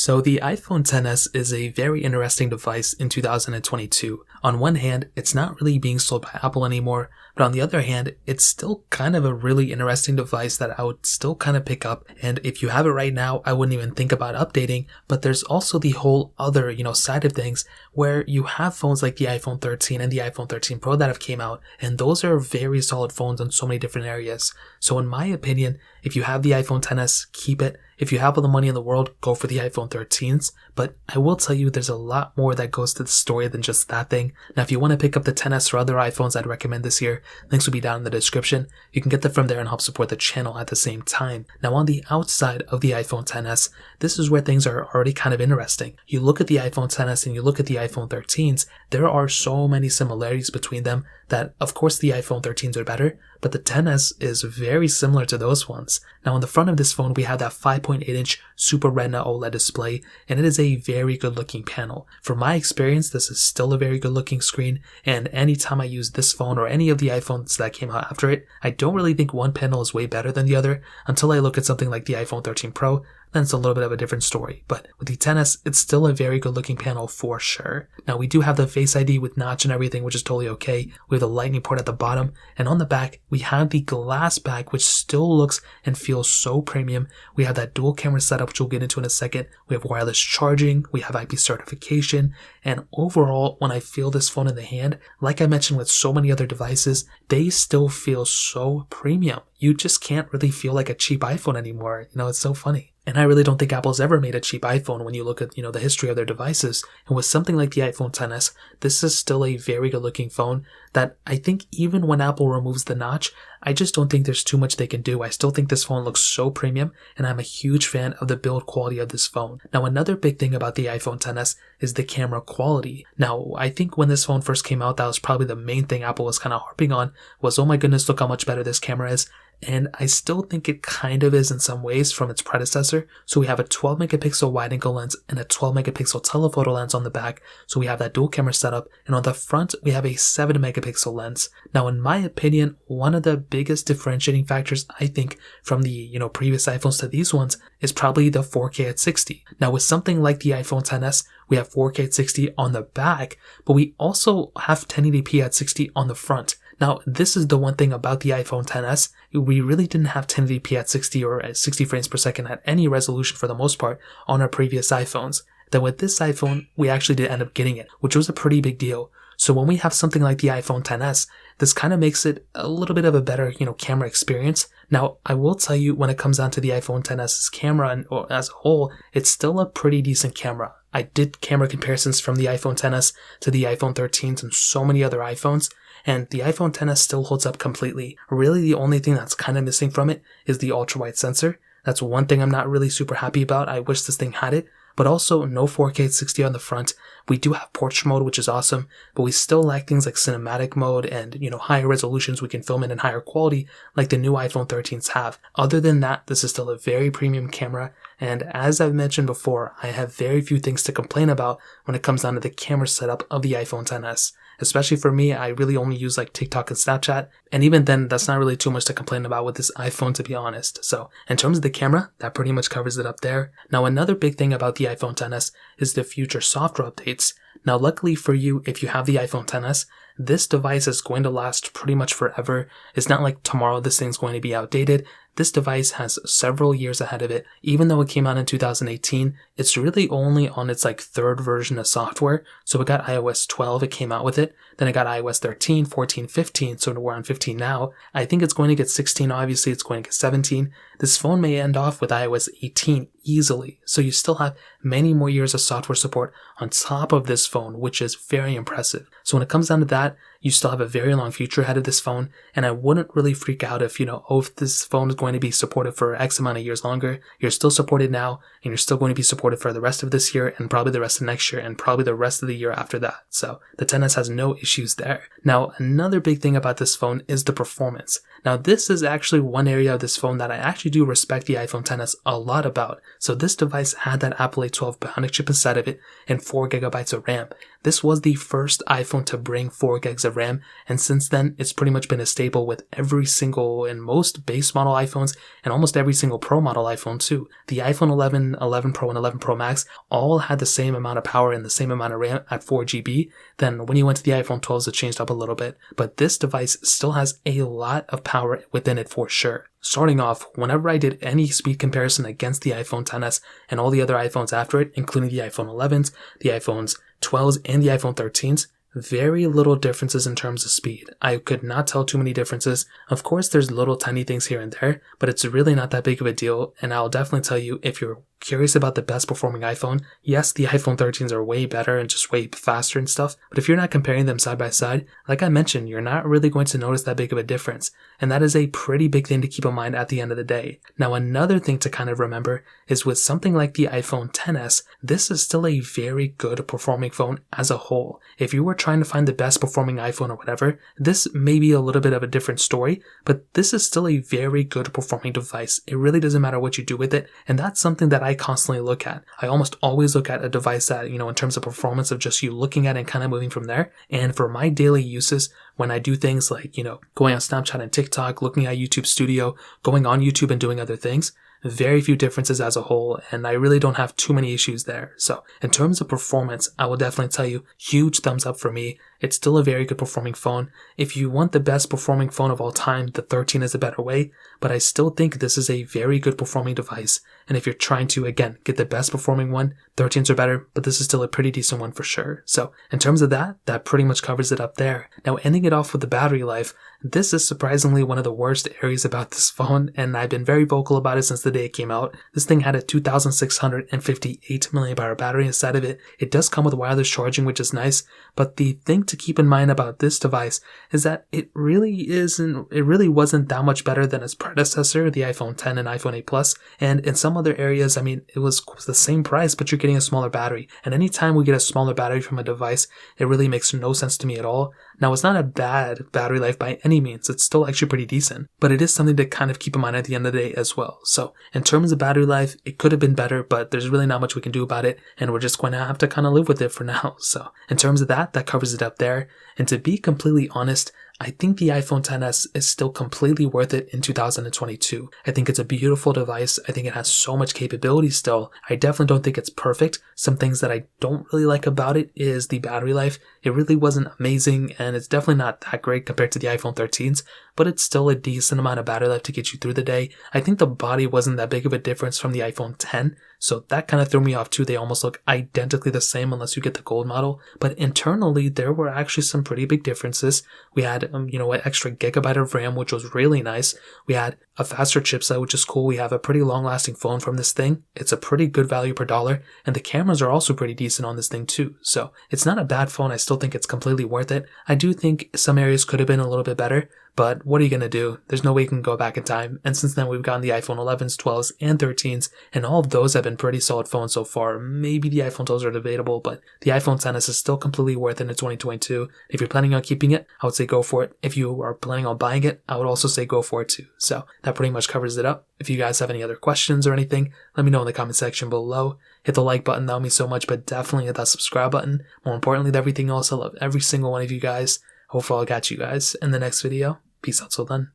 So the iPhone XS is a very interesting device in 2022. On one hand, it's not really being sold by Apple anymore, but on the other hand, it's still kind of a really interesting device that I would still kind of pick up. And if you have it right now, I wouldn't even think about updating. But there's also the whole other, side of things where you have phones like the iPhone 13 and the iPhone 13 Pro that have came out, and those are very solid phones in so many different areas. So in my opinion, if you have the iPhone XS, keep it. If you have all the money in the world, go for the iPhone 13s. But I will tell you there's a lot more that goes to the story than just that thing. Now, if you want to pick up the XS or other iPhones I'd recommend this year, links will be down in the description. You can get them from there and help support the channel at the same time. Now, on the outside of the iPhone XS, this is where things are already kind of interesting. You look at the iPhone XS and you look at the iPhone 13s, there are so many similarities between them that, of course, the iPhone 13s are better, but the XS is very similar to those ones. Now, on the front of this phone, we have that 5.8-inch Super Retina OLED display, and it is a very good-looking panel. From my experience, this is still a very good-looking screen, and anytime I use this phone or any of the iPhones that came out after it, I don't really think one panel is way better than the other until I look at something like the iPhone 13 Pro. Then it's a little bit of a different story. But with the XS, it's still a very good looking panel for sure. Now, we do have the Face ID with notch and everything, which is totally okay. We have the lightning port at the bottom, and on the back, we have the glass back, which still looks and feels so premium. We have that dual camera setup, which we'll get into in a second. We have wireless charging, we have IP certification, and overall, when I feel this phone in the hand, like I mentioned with so many other devices, they still feel so premium. You just can't really feel like a cheap iPhone anymore. It's so funny. And I really don't think Apple's ever made a cheap iPhone when you look at, the history of their devices. And with something like the iPhone XS, this is still a very good looking phone that I think even when Apple removes the notch, I just don't think there's too much they can do. I still think this phone looks so premium, and I'm a huge fan of the build quality of this phone. Now, another big thing about the iPhone XS is the camera quality. Now, I think when this phone first came out, that was probably the main thing Apple was kind of harping on was, oh my goodness, look how much better this camera is. And I still think it kind of is in some ways from its predecessor. So we have a 12 megapixel wide angle lens and a 12 megapixel telephoto lens on the back. So we have that dual camera setup. And on the front, we have a 7 megapixel lens. Now, in my opinion, one of the biggest differentiating factors, I think, from the, previous iPhones to these ones is probably the 4K at 60. Now, with something like the iPhone XS, we have 4K at 60 on the back, but we also have 1080p at 60 on the front. Now, this is the one thing about the iPhone XS. We really didn't have 1080p at 60 or at 60 frames per second at any resolution for the most part on our previous iPhones. Then with this iPhone, we actually did end up getting it, which was a pretty big deal. So when we have something like the iPhone XS, this kind of makes it a little bit of a better, camera experience. Now, I will tell you when it comes down to the iPhone XS's camera or as a whole, it's still a pretty decent camera. I did camera comparisons from the iPhone XS to the iPhone 13s and so many other iPhones, and the iPhone XS still holds up completely. Really, the only thing that's kind of missing from it is the ultra-wide sensor. That's one thing I'm not really super happy about. I wish this thing had it. But also, no 4K at 60 on the front. We do have portrait mode, which is awesome, but we still lack things like cinematic mode and, higher resolutions we can film in higher quality like the new iPhone 13s have. Other than that, this is still a very premium camera, and as I've mentioned before, I have very few things to complain about when it comes down to the camera setup of the iPhone XS. Especially for me, I really only use like TikTok and Snapchat, and even then, that's not really too much to complain about with this iPhone, to be honest. So, in terms of the camera, that pretty much covers it up there. Now, another big thing about the iPhone XS is the future software updates. Now, luckily for you, if you have the iPhone XS, this device is going to last pretty much forever. It's not like tomorrow this thing's going to be outdated. This device has several years ahead of it. Even though it came out in 2018, it's really only on its third version of software. So it got iOS 12, it came out with it. Then it got iOS 13, 14, 15, so we're on 15 now. I think it's going to get 16, obviously it's going to get 17. This phone may end off with iOS 18 easily. So you still have many more years of software support on top of this phone, which is very impressive. So when it comes down to that, you still have a very long future ahead of this phone, and I wouldn't really freak out if, if this phone is going to be supported for X amount of years longer. You're still supported now, and you're still going to be supported for the rest of this year, and probably the rest of next year, and probably the rest of the year after that. So the XS has no issues there. Now, another big thing about this phone is the performance. Now, this is actually one area of this phone that I actually do respect the iPhone XS a lot about. So this device had that Apple A12 Bionic chip inside of it and 4 gigabytes of RAM. this was the first iPhone to bring 4 gigs of RAM, and since then, it's pretty much been a staple with every single and most base model iPhones and almost every single Pro model iPhone too. The iPhone 11, 11 Pro, and 11 Pro Max all had the same amount of power and the same amount of RAM at 4 GB. Then when you went to the iPhone 12s, it changed up a little bit, but this device still has a lot of power within it for sure. Starting off, whenever I did any speed comparison against the iPhone XS and all the other iPhones after it, including the iPhone 11s, the iPhones 12s, and the iPhone 13s, very little differences in terms of speed. I could not tell too many differences. Of course, there's little tiny things here and there, but it's really not that big of a deal, and I'll definitely tell you, if you're curious about the best performing iPhone, yes, the iPhone 13s are way better and just way faster and stuff, but if you're not comparing them side by side, like I mentioned, you're not really going to notice that big of a difference, and that is a pretty big thing to keep in mind at the end of the day. Now, another thing to kind of remember is with something like the iPhone XS, this is still a very good performing phone as a whole. If you were trying to find the best performing iPhone or whatever, this may be a little bit of a different story, but this is still a very good performing device. It really doesn't matter what you do with it, and that's something that I constantly look at. I almost always look at a device that, in terms of performance of just you looking at it and kind of moving from there. And for my daily uses, when I do things like, going on Snapchat and TikTok, looking at YouTube Studio, going on YouTube and doing other things, very few differences as a whole, and I really don't have too many issues there. So in terms of performance, I will definitely tell you, huge thumbs up for me. It's still a very good performing phone. If you want the best performing phone of all time, the 13 is a better way, but I still think this is a very good performing device. And if you're trying to, again, get the best performing one, 13s are better, but this is still a pretty decent one for sure. So in terms of that pretty much covers it up there. Now, ending it off with the battery life, this is surprisingly one of the worst areas about this phone, and I've been very vocal about it since the day it came out. This thing had a 2,658 milliamp hour battery inside of it. It does come with wireless charging, which is nice, but the thing to keep in mind about this device is that it really wasn't that much better than its predecessor, the iPhone 10 and iPhone 8 Plus, and in some other areas, it was the same price, but you're getting a smaller battery, and anytime we get a smaller battery from a device, it really makes no sense to me at all. Now, it's not a bad battery life by any means, it's still actually pretty decent, but it is something to kind of keep in mind at the end of the day as well. So in terms of battery life, it could have been better, but there's really not much we can do about it, and we're just going to have to kind of live with it for now. So in terms of that covers it up there. And to be completely honest, I think the iPhone XS is still completely worth it in 2022. I think it's a beautiful device. I think it has so much capability still. I definitely don't think it's perfect. Some things that I don't really like about it is the battery life. It really wasn't amazing, and it's definitely not that great compared to the iPhone 13s, but it's still a decent amount of battery life to get you through the day. I think the body wasn't that big of a difference from the iPhone 10, so that kind of threw me off too. They almost look identically the same unless you get the gold model, but internally there were actually some pretty big differences. We had an extra gigabyte of RAM, which was really nice. We had a faster chipset, which is cool. We have a pretty long-lasting phone from this thing. It's a pretty good value per dollar, and the cameras are also pretty decent on this thing too. So it's not a bad phone. I still think it's completely worth it. I do think some areas could have been a little bit better, but what are you going to do? There's no way you can go back in time. And since then, we've gotten the iPhone 11s, 12s, and 13s, and all of those have been pretty solid phones so far. Maybe the iPhone 12s are debatable, but the iPhone XS is still completely worth it in 2022. If you're planning on keeping it, I would say go for it. If you are planning on buying it, I would also say go for it too. So that pretty much covers it up. If you guys have any other questions or anything, let me know in the comment section below. Hit the like button, that would mean so much, but definitely hit that subscribe button. More importantly than everything else, I love every single one of you guys. Hopefully I'll catch you guys in the next video. Peace out till then.